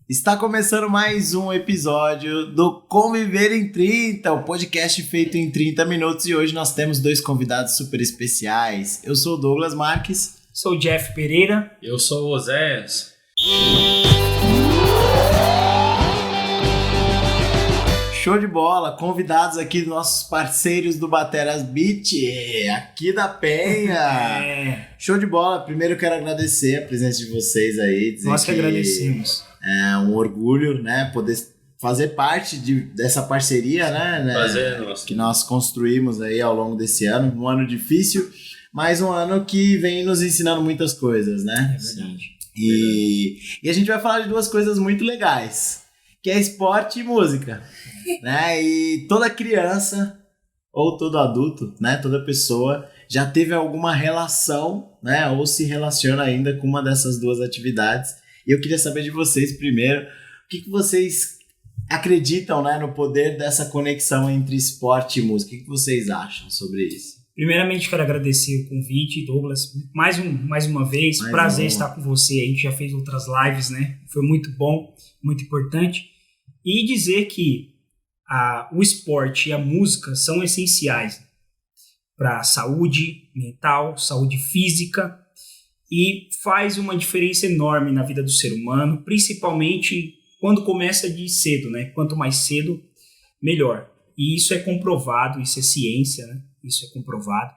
Está começando mais um episódio do Conviver em 30, o podcast feito em 30 minutos, e hoje nós temos dois convidados super especiais. Eu sou o Douglas Marques. Sou o Jeff Pereira. Eu sou o Oséias. Show de bola, convidados aqui nossos parceiros do Bateras Beat, aqui da Penha. Show de bola, primeiro eu quero agradecer a presença de vocês aí. Nós que agradecemos. É um orgulho, né, poder fazer parte dessa parceria, né, Prazer, nosso. Que nós construímos aí ao longo desse ano, um ano difícil, mas um ano que vem nos ensinando muitas coisas, né? É verdade. E a gente vai falar de duas coisas muito legais, que é esporte e música, né? E toda criança ou todo adulto, né, toda pessoa já teve alguma relação, né, ou se relaciona ainda com uma dessas duas atividades. E eu queria saber de vocês primeiro, o que vocês acreditam, né, no poder dessa conexão entre esporte e música? O que vocês acham sobre isso? Primeiramente, quero agradecer o convite, Douglas, mais uma vez. Prazer estar com você. A gente já fez outras lives, né? Foi muito bom, muito importante. E dizer que o esporte e a música são essenciais para a saúde mental, saúde física, e faz uma diferença enorme na vida do ser humano, principalmente quando começa de cedo, né? Quanto mais cedo, melhor. E isso é comprovado, isso é ciência, né? Isso é comprovado.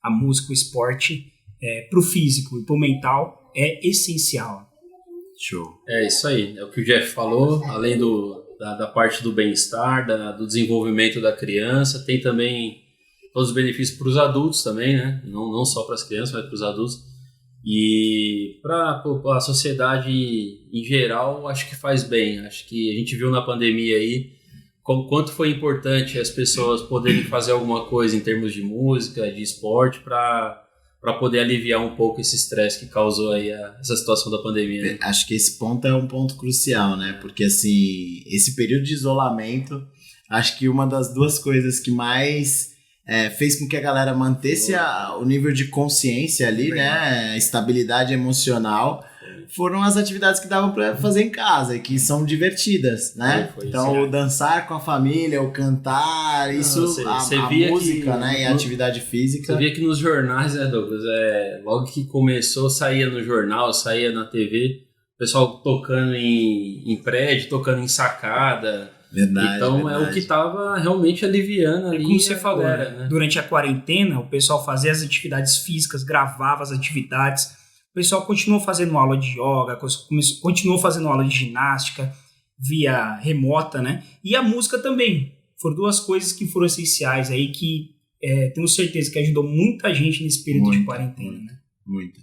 A música, o esporte, para o físico e para o mental, é essencial. Show. É isso aí, é o que o Jeff falou, além da parte do bem-estar, do desenvolvimento da criança, tem também todos os benefícios para os adultos também, né? Não só para as crianças, mas para os adultos. E para a sociedade em geral, acho que faz bem. Acho que a gente viu na pandemia aí quanto foi importante as pessoas poderem fazer alguma coisa em termos de música, de esporte, para poder aliviar um pouco esse estresse que causou aí essa situação da pandemia. Né? Acho que esse ponto é um ponto crucial, né? Porque assim, esse período de isolamento, acho que uma das duas coisas que mais fez com que a galera mantesse o nível de consciência ali, né? Estabilidade emocional, foram as atividades que davam para fazer em casa e que são divertidas, né? Então, o dançar com a família, o cantar, a música, né? E a atividade física. Você via que nos jornais, né, Douglas? Logo que começou, saía no jornal, saía na TV, o pessoal tocando em prédio, tocando em sacada. Verdade, então verdade. É o que estava realmente aliviando ali. Como você falou, galera, né? Durante a quarentena, o pessoal fazia as atividades físicas, gravava as atividades. O pessoal continuou fazendo aula de yoga, continuou fazendo aula de ginástica via remota, né? E a música também. Foram duas coisas que foram essenciais aí, que tenho certeza que ajudou muita gente nesse período de quarentena, né? Muito.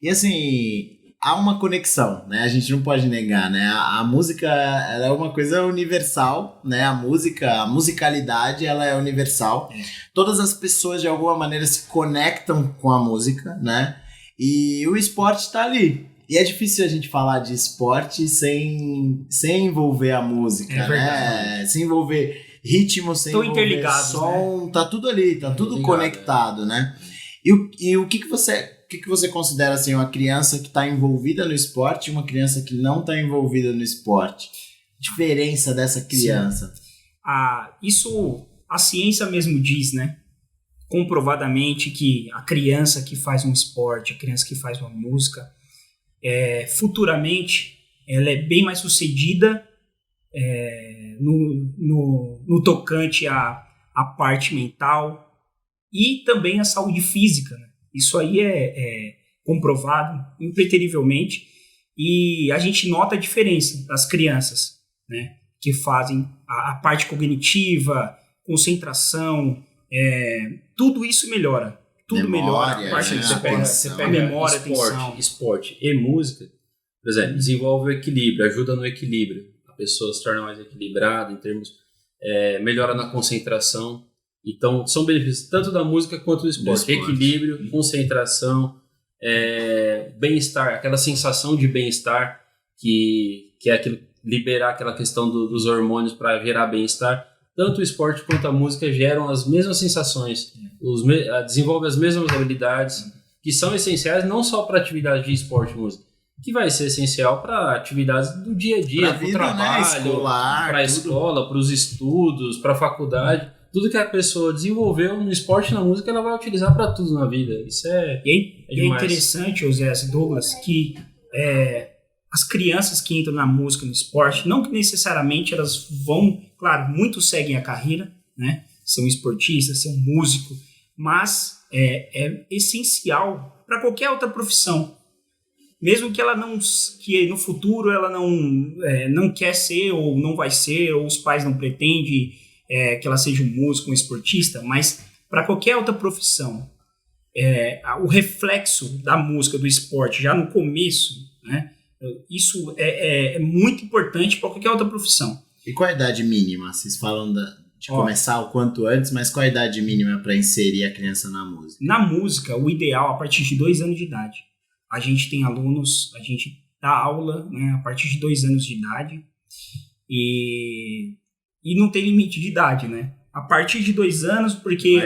E assim, há uma conexão, né? A gente não pode negar, né? A música, ela é uma coisa universal, né? A musicalidade, ela é universal. Todas as pessoas, de alguma maneira, se conectam com a música, né? E o esporte está ali. E é difícil a gente falar de esporte sem envolver a música, né? Sem envolver ritmo, sem envolver som. Né? Tá tudo ali, tá tudo conectado, né? E o que você considera assim, uma criança que está envolvida no esporte e uma criança que não está envolvida no esporte? Diferença dessa criança. Isso a ciência mesmo diz, né? Comprovadamente que a criança que faz um esporte, a criança que faz uma música, futuramente ela é bem mais sucedida no tocante à parte mental e também à saúde física, né? Isso aí é comprovado impreterivelmente, e a gente nota a diferença das crianças, né, que fazem a parte cognitiva, concentração, tudo isso melhora. Tudo melhora. A parte você pega memória, atenção. Esporte e música, por exemplo, desenvolve o equilíbrio, ajuda no equilíbrio. A pessoa se torna mais equilibrada em termos... melhora na concentração. Então, são benefícios tanto da música quanto do esporte. Equilíbrio, concentração, bem-estar, aquela sensação de bem-estar que é aquilo, liberar aquela questão dos hormônios para gerar bem-estar. Tanto o esporte quanto a música geram as mesmas sensações, desenvolvem as mesmas habilidades, que são essenciais não só para atividade de esporte e música, que vai ser essencial para atividades do dia a dia, para o trabalho, para a escola, para os estudos, para a faculdade. Tudo que a pessoa desenvolveu no esporte e na música, ela vai utilizar para tudo na vida. Isso é interessante, José Douglas, que as crianças que entram na música, no esporte, não que necessariamente elas vão, claro, muitos seguem a carreira, né? Ser um esportista, ser um músico, mas é essencial para qualquer outra profissão. Mesmo que ela que no futuro ela não quer ser ou não vai ser, ou os pais não pretendem que ela seja um músico, um esportista, mas para qualquer outra profissão, o reflexo da música, do esporte, já no começo, né, isso é muito importante para qualquer outra profissão. E qual a idade mínima? Vocês falam de começar o quanto antes, mas qual a idade mínima para inserir a criança na música? Na música, o ideal a partir de 2 anos de idade. A gente tem alunos, a gente dá aula, né, a partir de 2 anos de idade e não tem limite de idade, né? A partir de 2 anos, porque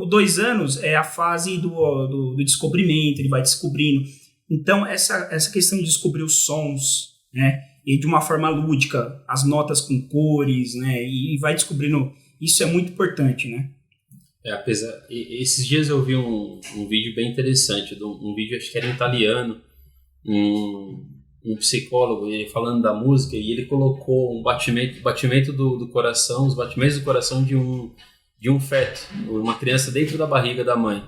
2 anos é a fase do descobrimento, ele vai descobrindo. Então, essa questão de descobrir os sons, né, e de uma forma lúdica, as notas com cores, né, e vai descobrindo, isso é muito importante, né? Esses dias eu vi um vídeo bem interessante, um vídeo, acho que era em italiano, um psicólogo, ele falando da música, e ele colocou um batimento do coração, os batimentos do coração de um feto, uma criança dentro da barriga da mãe.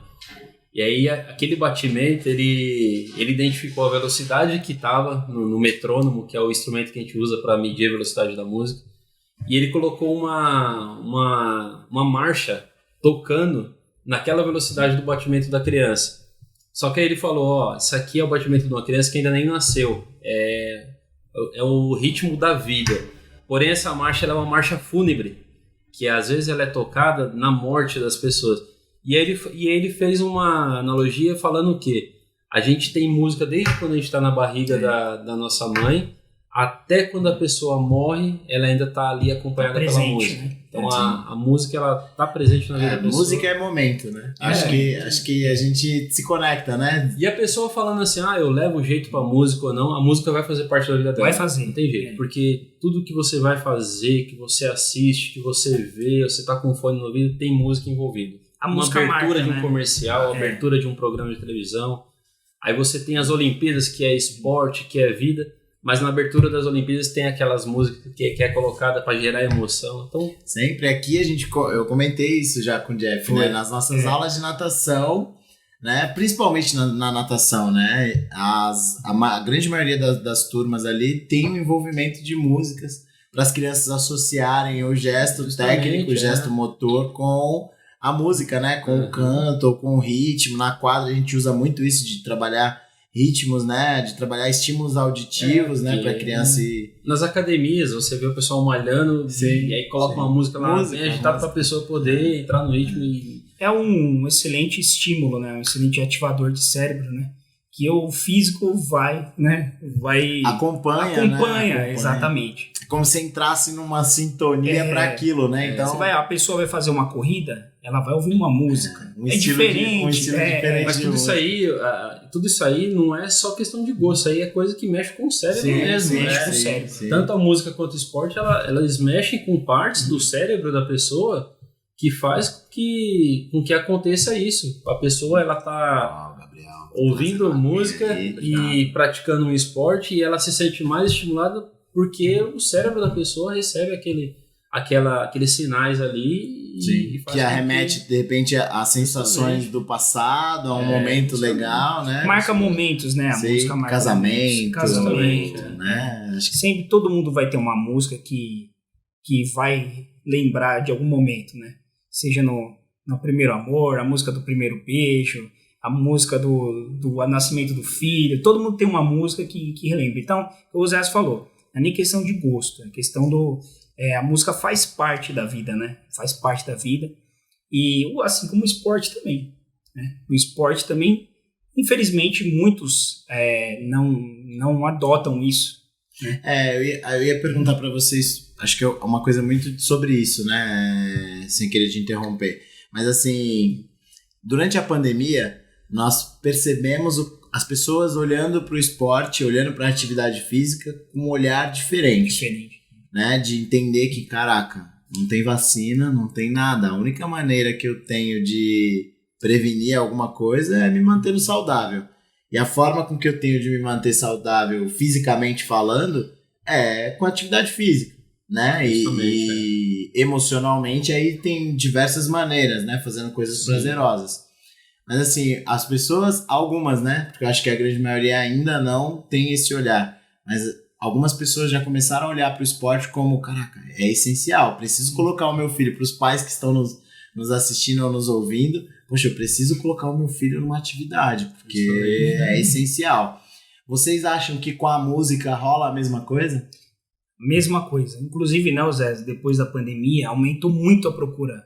E aí aquele batimento, ele identificou a velocidade que estava no metrônomo, que é o instrumento que a gente usa para medir a velocidade da música, e ele colocou uma marcha tocando naquela velocidade do batimento da criança. Só que aí ele falou, isso aqui é o batimento de uma criança que ainda nem nasceu, é o ritmo da vida. Porém, essa marcha ela é uma marcha fúnebre, que às vezes ela é tocada na morte das pessoas. E ele fez uma analogia falando o quê? A gente tem música desde quando a gente está na barriga da nossa mãe, até quando a pessoa morre, ela ainda está ali acompanhada pela música. Né? Então a música ela está presente na vida da pessoa. Música é momento, né? Acho que a gente se conecta, né? E a pessoa falando assim, eu levo jeito pra música ou não, a música vai fazer parte da vida dela. Vai fazer. Não tem jeito, porque tudo que você vai fazer, que você assiste, que você vê, você tá com fone no ouvido, tem música envolvida. Uma abertura de um comercial, abertura de um programa de televisão. Aí você tem as Olimpíadas, que é esporte, que é vida. Mas na abertura das Olimpíadas tem aquelas músicas que é colocada para gerar emoção. Então, sempre aqui eu comentei isso já com o Jeff, né? Nas nossas aulas de natação, né? Principalmente na natação, né? A grande maioria das turmas ali tem um envolvimento de músicas para as crianças associarem o gesto técnico, o gesto motor com a música, né? Com o canto ou com o ritmo. Na quadra a gente usa muito isso de trabalhar ritmos, né, de trabalhar estímulos auditivos, né, para criança. Nas academias você vê o pessoal malhando e aí coloca uma música lá bem agitada para a pessoa poder entrar no ritmo. É um excelente estímulo, né, um excelente ativador de cérebro, né, que o físico vai acompanha, exatamente. É como se entrasse numa sintonia para aquilo, né? Então a pessoa vai fazer uma corrida, ela vai ouvir uma música. Diferente. Um estilo diferente. Mas tudo isso aí não é só questão de gosto, isso aí é coisa que mexe com o cérebro mesmo. Mexe com o cérebro. Sim. Tanto a música quanto o esporte, elas mexem com partes do cérebro da pessoa que faz com que aconteça isso. A pessoa ela tá ouvindo música e praticando um esporte e ela se sente mais estimulada porque o cérebro da pessoa recebe aqueles sinais ali e faz que arremete de repente a sensações do passado, a um momento legal, né? Marca momentos, né? A música marca casamento, né? Acho que sempre todo mundo vai ter uma música que vai lembrar de algum momento, né? Seja no primeiro amor, a música do primeiro beijo, a música do nascimento do filho, todo mundo tem uma música que relembra. Então, o Zé falou, não é nem questão de gosto, é questão a música faz parte da vida, né? Faz parte da vida. E assim como o esporte também, né? O esporte também, infelizmente, muitos não adotam isso. Né? Eu ia perguntar para vocês, acho que é uma coisa muito sobre isso, né? Sem querer te interromper. Mas assim, durante a pandemia, nós percebemos as pessoas olhando para o esporte, olhando para a atividade física com um olhar diferente. Né? De entender que, caraca, não tem vacina, não tem nada. A única maneira que eu tenho de prevenir alguma coisa é me mantendo saudável. E a forma com que eu tenho de me manter saudável, fisicamente falando, é com atividade física, né? E emocionalmente aí tem diversas maneiras, né? Fazendo coisas prazerosas. Mas assim, as pessoas, algumas, né? Porque eu acho que a grande maioria ainda não tem esse olhar. Mas algumas pessoas já começaram a olhar para o esporte como, caraca, é essencial. Preciso colocar o meu filho, para os pais que estão nos assistindo ou nos ouvindo, poxa, eu preciso colocar o meu filho numa atividade, porque é essencial. Vocês acham que com a música rola a mesma coisa? Mesma coisa. Inclusive, né, Zé, depois da pandemia, aumentou muito a procura.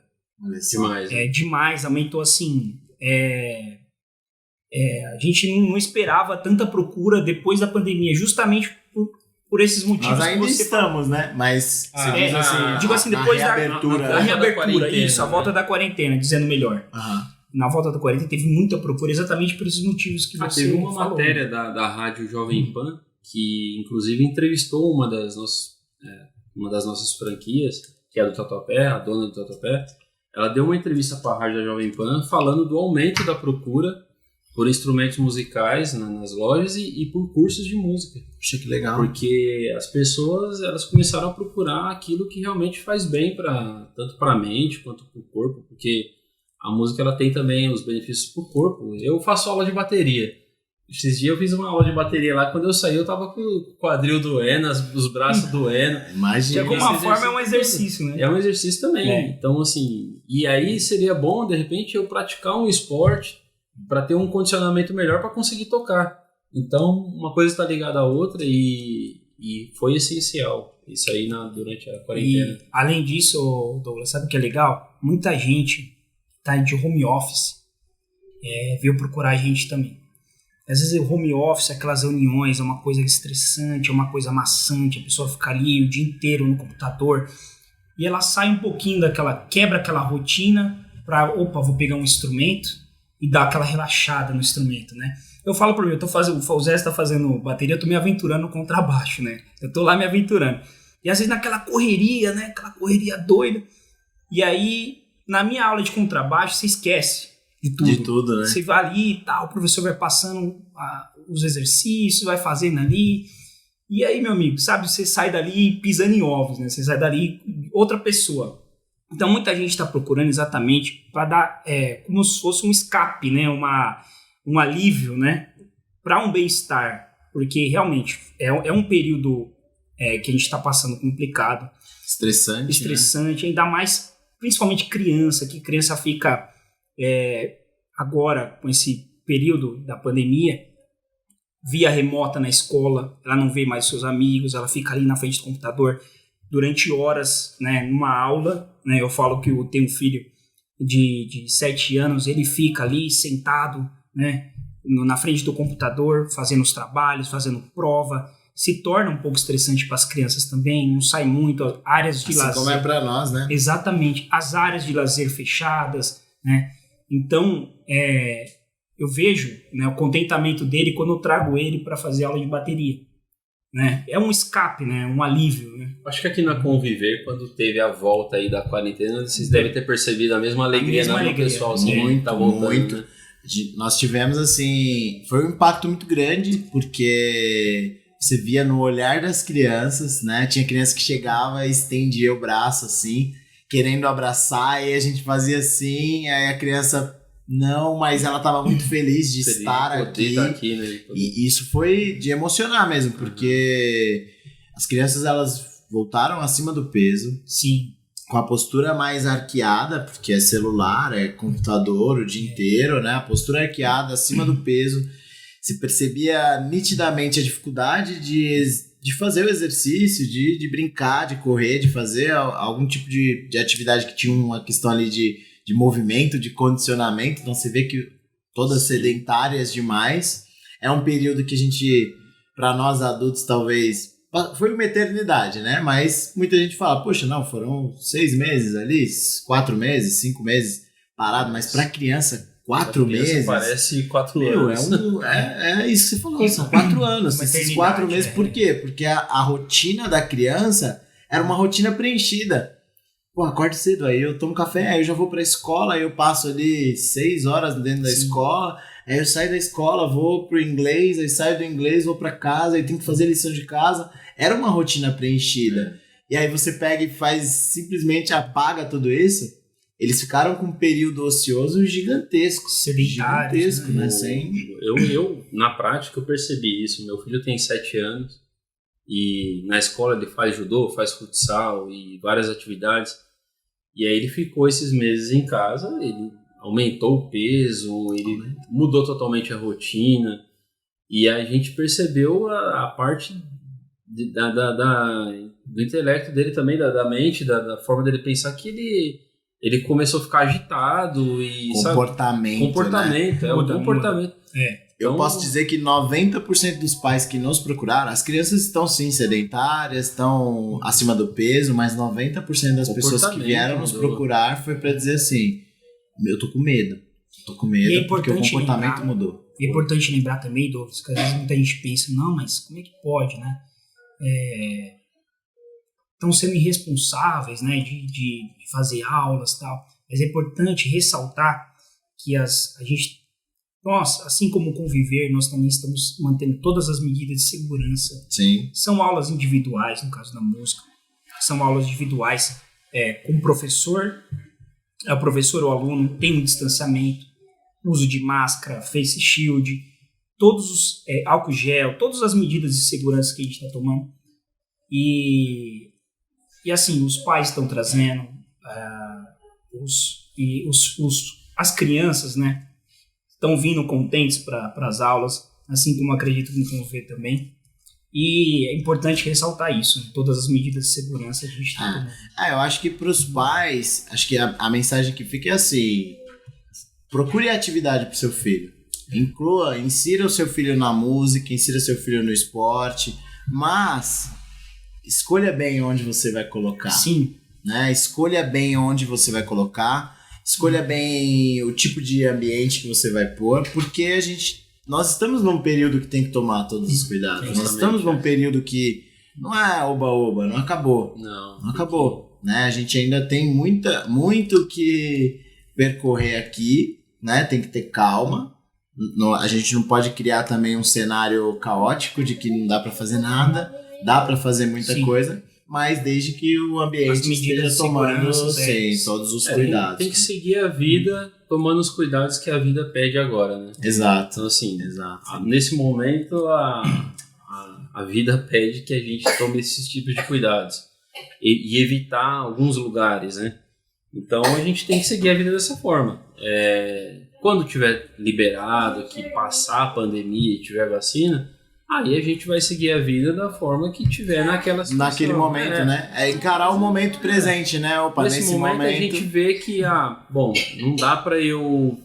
Demais. Demais, aumentou assim. A gente não esperava tanta procura depois da pandemia, justamente por esses motivos. Nós ainda estamos, né? Mas digo assim, depois da reabertura, isso, a volta né? da quarentena, dizendo melhor. Na volta da quarentena teve muita procura exatamente por esses motivos que você teve uma falou. matéria da Rádio Jovem Pan, que inclusive entrevistou uma das nossas franquias, que é do Tatuapé, a dona do Tatuapé. Ela deu uma entrevista para a Rádio da Jovem Pan falando do aumento da procura por instrumentos musicais nas lojas e por cursos de música. Puxa, que legal. Porque as pessoas elas começaram a procurar aquilo que realmente faz bem tanto para a mente quanto para o corpo, porque a música ela tem também os benefícios para o corpo. Eu faço aula de bateria. Esses dias eu fiz uma aula de bateria lá, quando eu saí eu tava com o quadril doendo, os braços doendo. Imagina. De alguma forma é um exercício, né? É um exercício também. Então, assim, e aí seria bom, de repente, eu praticar um esporte para ter um condicionamento melhor para conseguir tocar. Então, uma coisa está ligada à outra e foi essencial isso aí durante a quarentena. E, além disso, Douglas, sabe o que é legal? Muita gente tá de home office, veio procurar a gente também. Às vezes o home office, aquelas reuniões, é uma coisa estressante, é uma coisa maçante, a pessoa fica ali o dia inteiro no computador e ela sai um pouquinho quebra aquela rotina para, vou pegar um instrumento e dar aquela relaxada no instrumento, né? Eu falo para mim, o Zé está fazendo bateria, eu tô me aventurando no contrabaixo, né? Eu tô lá me aventurando. E às vezes naquela correria, né? Aquela correria doida. E aí, na minha aula de contrabaixo, você esquece de tudo. De tudo, né? Você vai ali e tal, o professor vai passando os exercícios, vai fazendo ali. E aí, meu amigo, sabe, você sai dali pisando em ovos, né? Você sai dali outra pessoa. Então, muita gente está procurando exatamente para dar como se fosse um escape, né? Um alívio, né? Para um bem-estar. Porque, realmente, é um período que a gente está passando complicado. Estressante, né? Ainda mais, principalmente criança, que criança fica... agora, com esse período da pandemia, via remota na escola, ela não vê mais seus amigos, ela fica ali na frente do computador durante horas, né, numa aula, né, eu falo que eu tenho um filho de 7 anos, ele fica ali sentado, né, na frente do computador, fazendo os trabalhos, fazendo prova, se torna um pouco estressante para as crianças também, não sai muito, áreas de lazer... como é para nós, né? Exatamente, as áreas de lazer fechadas, né? Então, eu vejo, né, o contentamento dele quando eu trago ele para fazer aula de bateria. Né? É um escape, né? Um alívio. Né? Acho que aqui na Conviver, quando teve a volta aí da quarentena, vocês devem ter percebido a mesma alegria no pessoal. Assim, muito, tá voltando, muito. Né? Nós tivemos, assim... Foi um impacto muito grande, porque você via no olhar das crianças, né? Tinha criança que chegava e estendia o braço, assim... querendo abraçar, e a gente fazia assim, aí a criança não, mas ela estava muito feliz de estar aqui. Né? E isso foi de emocionar mesmo, porque as crianças elas voltaram acima do peso. Sim. Com a postura mais arqueada, porque é celular, é computador o dia inteiro, né? A postura arqueada, acima do peso. Se percebia nitidamente a dificuldade de fazer o exercício, de brincar, de correr, de fazer algum tipo de atividade que tinha uma questão ali de movimento, de condicionamento. Então você vê que todas sedentárias demais. É um período que a gente, para nós adultos, talvez... Foi uma eternidade, né? Mas muita gente fala, poxa, não, foram 6 meses ali, 4 meses, 5 meses parado. Mas para criança, 4 meses. Parece 4 Meu, anos. é isso que você falou, são 4 anos. Esses 4 meses, por quê? Porque a rotina da criança era uma rotina preenchida. Pô, acordo cedo, aí eu tomo café, aí eu já vou pra escola, aí eu passo ali 6 horas dentro da escola, aí eu saio da escola, vou pro inglês, aí saio do inglês, vou pra casa, aí tenho que fazer lição de casa. Era uma rotina preenchida. E aí você pega e simplesmente apaga tudo isso. Eles ficaram com um período ocioso gigantesco. Sedentários, né? Eu, na prática, eu percebi isso. Meu filho tem 7 anos e na escola ele faz judô, faz futsal e várias atividades. E aí ele ficou esses meses em casa, ele aumentou o peso, ele mudou totalmente a rotina. E a gente percebeu a parte do intelecto dele também, da mente, da forma dele pensar, que ele começou a ficar agitado e comportamento, né? O comportamento. Eu posso dizer que 90% dos pais que nos procuraram, as crianças estão sim sedentárias, estão acima do peso, mas 90% das pessoas que vieram nos procurar foi para dizer assim, eu tô com medo porque o comportamento mudou. É importante lembrar também, Douglas, que às vezes muita gente pensa, não, mas como é que pode, né? Estão sendo irresponsáveis, né, de fazer aulas e tal. Mas é importante ressaltar que nós, assim como conviver, nós também estamos mantendo todas as medidas de segurança. Sim. São aulas individuais, no caso da música. São aulas individuais com o professor ou aluno, tem um distanciamento, uso de máscara, face shield, todos os álcool gel, todas as medidas de segurança que a gente está tomando. E assim, os pais estão trazendo, as crianças, né, estão vindo contentes para as aulas, assim como acredito que vão ver também. E é importante ressaltar isso, né? Todas as medidas de segurança que a gente está tomando. Eu acho que para os pais, acho que a mensagem que fica é assim, procure atividade para o seu filho. Insira o seu filho na música, insira o seu filho no esporte, mas escolha bem onde você vai colocar. Sim. Né? Escolha bem onde você vai colocar, escolha bem o tipo de ambiente que você vai pôr, porque nós estamos num período que tem que tomar todos os cuidados. Nós estamos num período que não é oba-oba, não acabou. Não acabou. Né? A gente ainda tem muito que percorrer aqui, né? Tem que ter calma. A gente não pode criar também um cenário caótico de que não dá para fazer nada. Dá para fazer muita coisa, mas desde que o ambiente esteja tomando todos os cuidados. Tem que seguir a vida tomando os cuidados que a vida pede agora, né? Exato. Então, assim, nesse momento a vida pede que a gente tome esses tipos de cuidados e evitar alguns lugares, né? Então a gente tem que seguir a vida dessa forma. Quando tiver liberado, que passar a pandemia e tiver vacina, aí a gente vai seguir a vida da forma que tiver naquela situação. Naquele momento, né? É encarar o momento presente, né? Nesse momento a gente vê que, não dá pra eu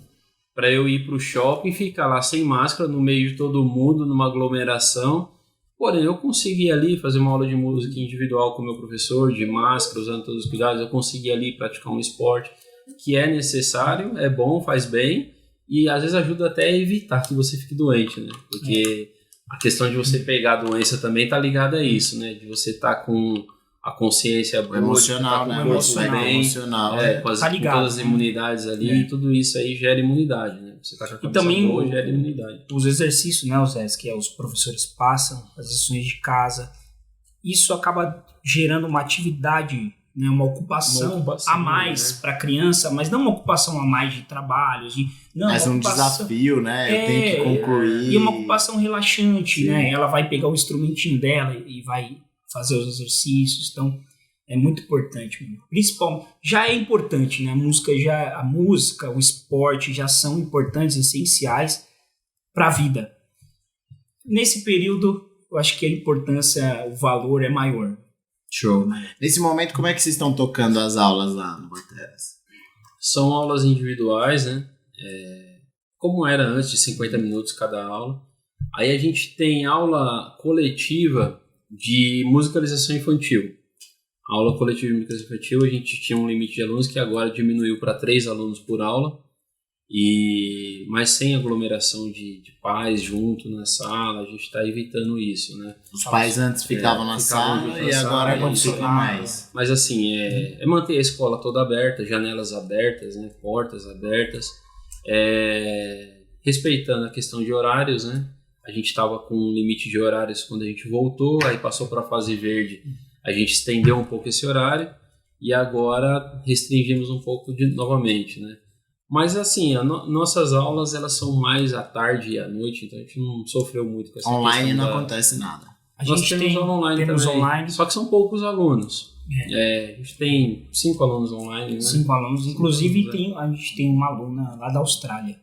ir pro shopping e ficar lá sem máscara no meio de todo mundo, numa aglomeração. Porém, eu consegui ali fazer uma aula de música individual com o meu professor, de máscara, usando todos os cuidados. Eu consegui ali praticar um esporte que é necessário, é bom, faz bem e às vezes ajuda até a evitar que você fique doente, né? Porque a questão de você pegar a doença também tá ligada a isso, né? De você estar com a consciência boa, emocional, né? Emocional, com todas as imunidades ali, e tudo isso aí gera imunidade, né? Você tá com a cabeça boa, gera imunidade. Os exercícios, né, Zé, que os professores passam, as lições de casa, isso acaba gerando uma atividade, né, uma ocupação a mais, né, para a criança, mas não uma ocupação a mais de trabalho, mas um desafio, né? Eu tenho que concluir. E uma ocupação relaxante, né? Ela vai pegar o instrumentinho dela e vai fazer os exercícios, então é muito importante. Principalmente, já é importante, né? A música, o esporte já são importantes, essenciais para a vida. Nesse período, eu acho que a importância, o valor é maior. Show. Nesse momento, como é que vocês estão tocando as aulas lá no Bateras? São aulas individuais, né? Como era antes, de 50 minutos cada aula. Aí a gente tem aula coletiva de musicalização infantil. A aula coletiva de musicalização infantil, a gente tinha um limite de alunos que agora diminuiu para 3 alunos por aula. Mas sem aglomeração de pais junto na sala, a gente está evitando isso, né? Os pais antes ficavam na sala e agora não ficam mais. Mas assim, é manter a escola toda aberta, janelas abertas, né? Portas abertas, respeitando a questão de horários, né? A gente estava com um limite de horários quando a gente voltou, aí passou para a fase verde, a gente estendeu um pouco esse horário e agora restringimos um pouco novamente, né? Mas assim, nossas aulas elas são mais à tarde e à noite, então a gente não sofreu muito com essa questão. Online não acontece nada. Nós temos online, só que são poucos alunos. A gente tem 5 alunos online. Né? 5 alunos, inclusive a gente tem uma aluna lá da Austrália.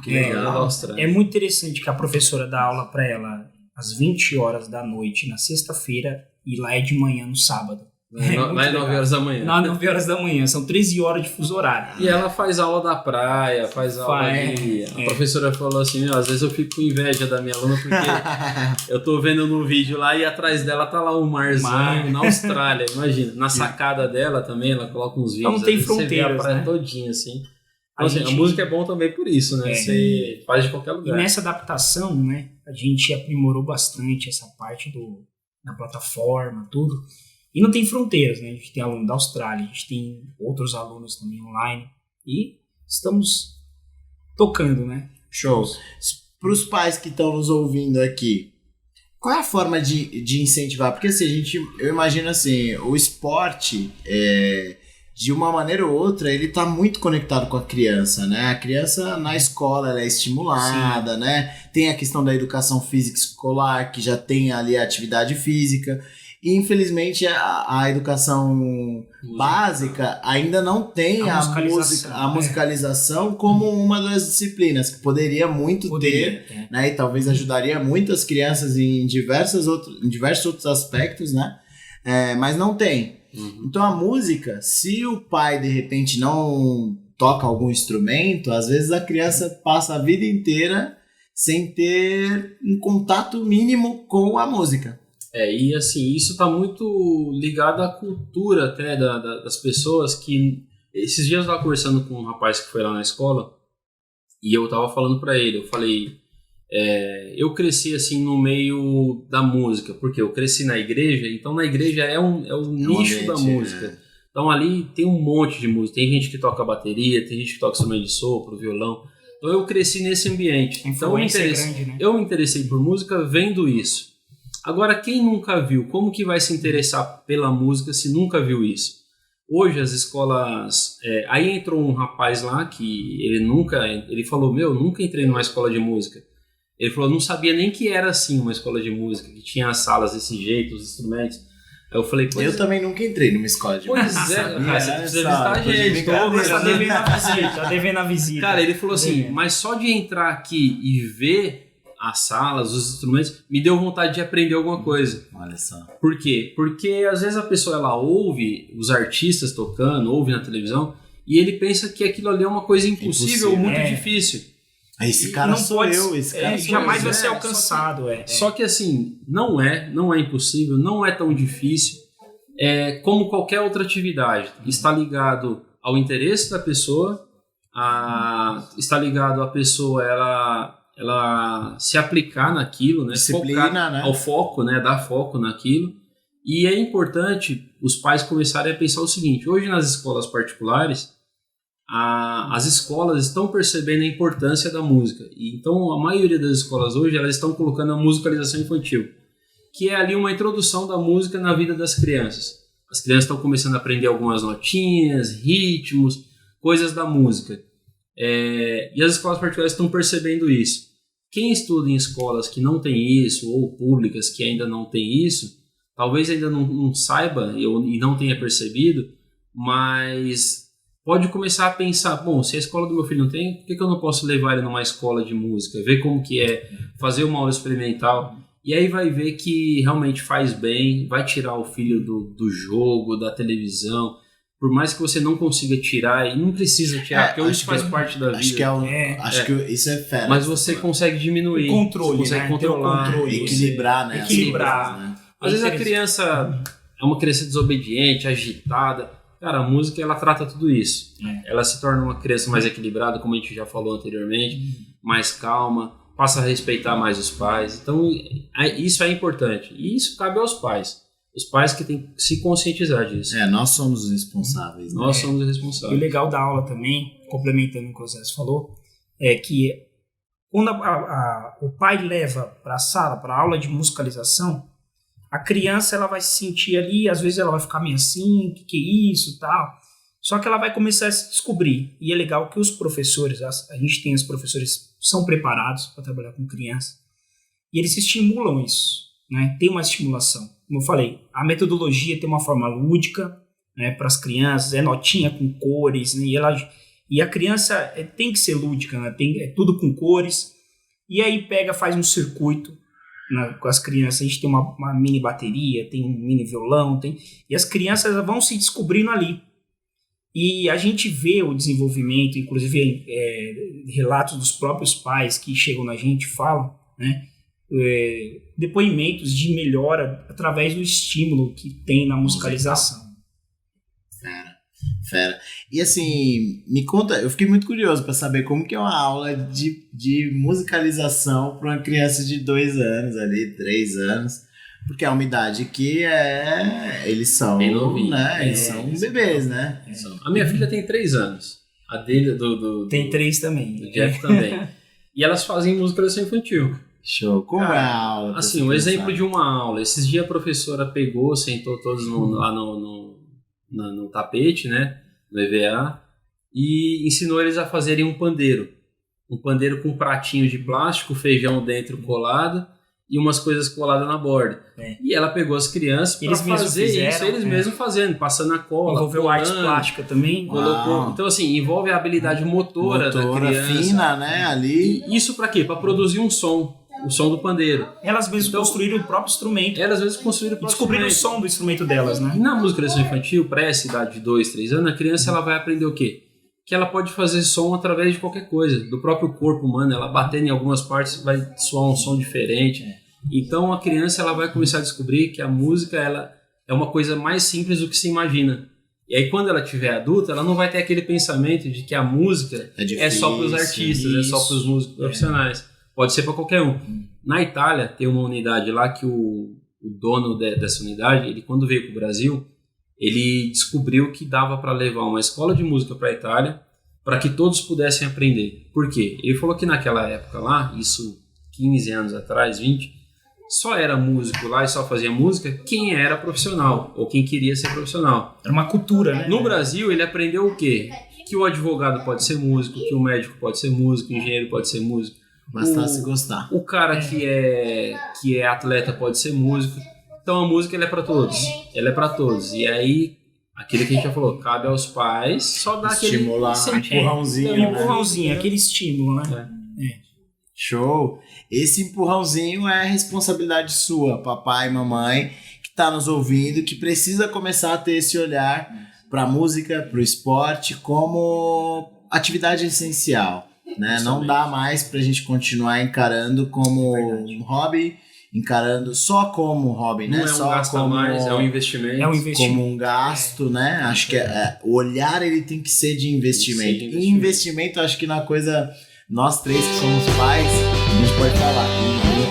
Que legal. É muito interessante que a professora dá aula para ela às 20 horas da noite na sexta-feira e lá é de manhã no sábado. Lá é 9 horas da manhã. Lá é 9 horas da manhã, são 13 horas de fuso horário. E ela faz aula da praia, faz aula de... A professora falou assim, às vezes eu fico com inveja da minha aluna porque eu tô vendo no vídeo lá e atrás dela tá lá um marzão na Austrália, imagina. Na sacada dela também, ela coloca uns vídeos. Não tem fronteiras, você vê a praia todinha, assim. Então, a música é bom também por isso, né? Você faz de qualquer lugar. E nessa adaptação, né, a gente aprimorou bastante essa parte da plataforma, tudo. E não tem fronteiras, né? A gente tem aluno da Austrália, a gente tem outros alunos também online. E estamos tocando, né? Show. Para os pais que estão nos ouvindo aqui, qual é a forma de incentivar? Porque assim, eu imagino assim, o esporte, de uma maneira ou outra, ele está muito conectado com a criança, né? A criança na escola ela é estimulada, sim, né? Tem a questão da educação física escolar, que já tem ali a atividade física. E, infelizmente, a educação básica ainda não tem a musicalização como uma das disciplinas, que poderia ter, né? E talvez ajudaria muitas crianças em diversos outros aspectos, né? Mas não tem. Então, a música, se o pai, de repente, não toca algum instrumento, às vezes a criança passa a vida inteira sem ter um contato mínimo com a música. E assim, isso está muito ligado à cultura até das pessoas que... Esses dias eu estava conversando com um rapaz que foi lá na escola e eu estava falando para ele, eu falei, eu cresci assim no meio da música, porque eu cresci na igreja, então na igreja é o nicho da música. Então ali tem um monte de música, tem gente que toca bateria, tem gente que toca instrumento de sopro, violão, então eu cresci nesse ambiente. Então eu me interessei por música vendo isso. Agora, quem nunca viu, como que vai se interessar pela música se nunca viu isso? Hoje as escolas... aí entrou um rapaz lá que ele falou, nunca entrei numa escola de música. Ele falou, não sabia nem que era assim uma escola de música, que tinha as salas desse jeito, os instrumentos. Aí eu falei, eu também nunca entrei numa escola de música. Pois você precisa visitar a gente. Tá devendo a visita. Cara, ele falou assim, mas só de entrar aqui e ver as salas, os instrumentos, me deu vontade de aprender alguma coisa. Olha só. Por quê? Porque às vezes a pessoa ela ouve os artistas tocando, ouve na televisão, e ele pensa que aquilo ali é uma coisa impossível ou muito difícil. Esse cara não sou eu, esse cara jamais vai ser alcançado. Só que assim, não é impossível, não é tão difícil. Como qualquer outra atividade. Está ligado ao interesse da pessoa, está ligado à pessoa, ela se aplicar naquilo, né? Disciplina, focar, né? Ao foco, né? Dar foco naquilo. E é importante os pais começarem a pensar o seguinte, hoje nas escolas particulares, as escolas estão percebendo a importância da música. E então a maioria das escolas hoje, elas estão colocando a musicalização infantil, que é ali uma introdução da música na vida das crianças. As crianças estão começando a aprender algumas notinhas, ritmos, coisas da música. E as escolas particulares estão percebendo isso. Quem estuda em escolas que não tem isso, ou públicas que ainda não tem isso, talvez ainda não saiba e não tenha percebido, mas pode começar a pensar, bom, se a escola do meu filho não tem, por que eu não posso levar ele numa escola de música, ver como que é, fazer uma aula experimental, e aí vai ver que realmente faz bem, vai tirar o filho do jogo, da televisão. Por mais que você não consiga tirar, e não precisa tirar, porque isso faz parte da vida. Acho que isso é fera. Mas você consegue diminuir. O controle, você consegue controlar. Equilibrar, né? Equilibrar. Às vezes a criança é uma criança desobediente, agitada. Cara, a música, ela trata tudo isso. Ela se torna uma criança mais equilibrada, como a gente já falou anteriormente, mais calma, passa a respeitar mais os pais. Então, isso é importante. E isso cabe aos pais. Os pais que têm que se conscientizar disso. Nós somos os responsáveis. Né? Nós somos os E responsáveis. o legal da aula também, complementando o que o Zé falou, é que quando o pai leva para a sala, para a aula de musicalização, a criança ela vai se sentir ali, às vezes ela vai ficar meio assim, que é isso, tal. Só que ela vai começar a se descobrir. E é legal que os professores, a gente tem os professores que são preparados para trabalhar com criança, e eles estimulam isso, né? Tem uma estimulação. Como eu falei, a metodologia tem uma forma lúdica, né, para as crianças, é notinha com cores, né, e a criança tem que ser lúdica, né, é tudo com cores, e aí faz um circuito, né, com as crianças. A gente tem uma mini bateria, tem um mini violão, e as crianças vão se descobrindo ali. E a gente vê o desenvolvimento, inclusive relatos dos próprios pais que chegam na gente e falam, né, depoimentos de melhora através do estímulo que tem na musicalização. Fera. E assim, me conta, eu fiquei muito curioso para saber como que é uma aula de musicalização para uma criança de 2 anos ali, 3 anos, porque é uma idade que eles são, bem novinho, né? Eles são bebês, né? A minha filha tem 3 anos. A dele, tem 3 também. Do Jeff também. E elas fazem musicalização infantil. Show. Como é a aula? Assim, um exemplo de uma aula. Esses dias a professora pegou, sentou todos lá no tapete, né? No EVA, e ensinou eles a fazerem um pandeiro. Um pandeiro com um pratinho de plástico, feijão dentro colado e umas coisas coladas na borda. E ela pegou as crianças para fazer isso, eles mesmos fazendo, passando a cola. Envolveu arte plástica também. Colocou. Então, assim, envolve a habilidade motora da criança. Fina, né? Ali. E isso para quê? Para produzir um som. O som do pandeiro. Elas mesmas construíram o próprio instrumento. Descobriram o som do instrumento delas, né? E na musicalização infantil, para essa idade de 2, 3 anos, a criança ela vai aprender o quê? Que ela pode fazer som através de qualquer coisa, do próprio corpo humano. Ela batendo em algumas partes vai soar um som diferente. Então a criança ela vai começar a descobrir que a música ela é uma coisa mais simples do que se imagina. E aí quando ela tiver adulta, ela não vai ter aquele pensamento de que a música é só para os artistas, é só para os músicos profissionais. Pode ser para qualquer um. Na Itália, tem uma unidade lá que o dono dessa unidade, ele quando veio para o Brasil, ele descobriu que dava para levar uma escola de música para a Itália para que todos pudessem aprender. Por quê? Ele falou que naquela época lá, isso 15 anos atrás, 20, só era músico lá e só fazia música quem era profissional ou quem queria ser profissional. Era uma cultura, né? No Brasil, ele aprendeu o quê? Que o advogado pode ser músico, que o médico pode ser músico, o engenheiro pode ser músico. Bastasse gostar. O cara que é atleta pode ser músico. Então a música ela é para todos. Ela é para todos. E aí, aquilo que a gente já falou, cabe aos pais só dar estimular, aquele empurrãozinho, aquele estímulo, né? Show. Esse empurrãozinho é responsabilidade sua, papai e mamãe, que tá nos ouvindo, que precisa começar a ter esse olhar pra música, pro esporte, como atividade essencial. Né? Não dá mais pra gente continuar encarando como um hobby, encarando só como um hobby, né? Não é um só gasto como a mais, é um investimento. Como um gasto, né? Acho que o olhar ele tem que ser de investimento. E investimento, acho que na coisa, nós três que somos pais, a gente pode falar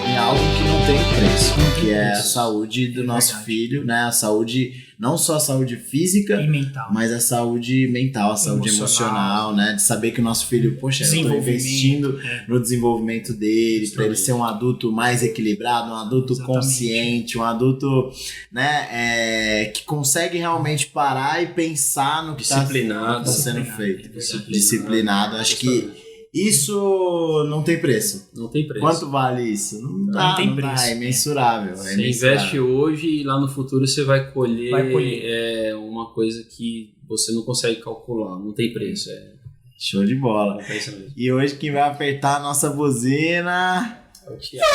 em algo que não tem preço, que é a saúde do nosso filho, né? A saúde, não só a saúde física, e mental, mas a saúde mental, a saúde emocional, né? De saber que o nosso filho, poxa, eu tô investindo no desenvolvimento dele, para ele ser um adulto mais equilibrado, um adulto consciente, um adulto, né, que consegue realmente parar e pensar no que está sendo feito. Disciplinado. Acho que isso não tem preço. Não tem preço. Quanto vale isso? Não dá, é imensurável. Você investe hoje e lá no futuro você vai colher uma coisa que você não consegue calcular. Não tem preço. Show de bola. E hoje quem vai apertar a nossa buzina é o Thiago.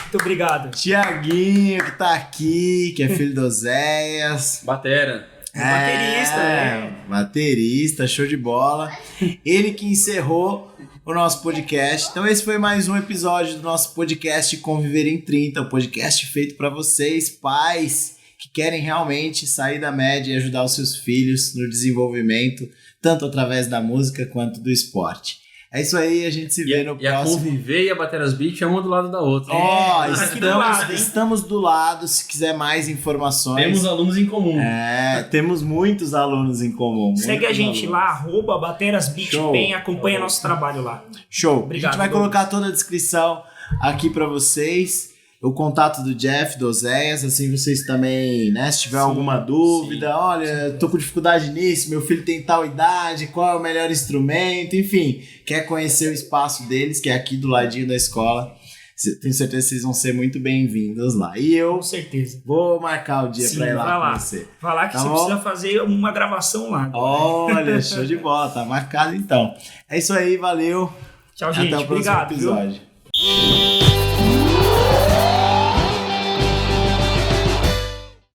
Muito obrigado. Tiaguinho, que tá aqui, que é filho do Oséias. Batera. Baterista, show de bola. Ele que encerrou o nosso podcast. Então esse foi mais um episódio do nosso podcast Conviver em 30, o podcast feito para vocês, pais, que querem realmente sair da média e ajudar os seus filhos no desenvolvimento, tanto através da música quanto do esporte. É isso aí, a gente se vê no próximo. E a Conviver e a Bateras Beach é uma do lado da outra. Estamos do lado, se quiser mais informações. Temos alunos em comum. Temos muitos alunos em comum. Segue a gente lá, @Bateras Beach Pen, acompanha nosso trabalho lá. Show. Obrigado, a gente vai colocar toda a descrição aqui para vocês. O contato do Jeff, do Oséias, assim vocês também, né? Se tiver alguma dúvida, olha, tô com dificuldade nisso, meu filho tem tal idade, qual é o melhor instrumento, enfim, quer conhecer o espaço deles, que é aqui do ladinho da escola. Tenho certeza que vocês vão ser muito bem-vindos lá. E eu com certeza vou marcar o dia para ir lá com você. Vai lá que você precisa fazer uma gravação lá. Olha, show de bola, tá marcado então. É isso aí, valeu. Tchau, gente. Até o próximo Obrigado, episódio. Viu?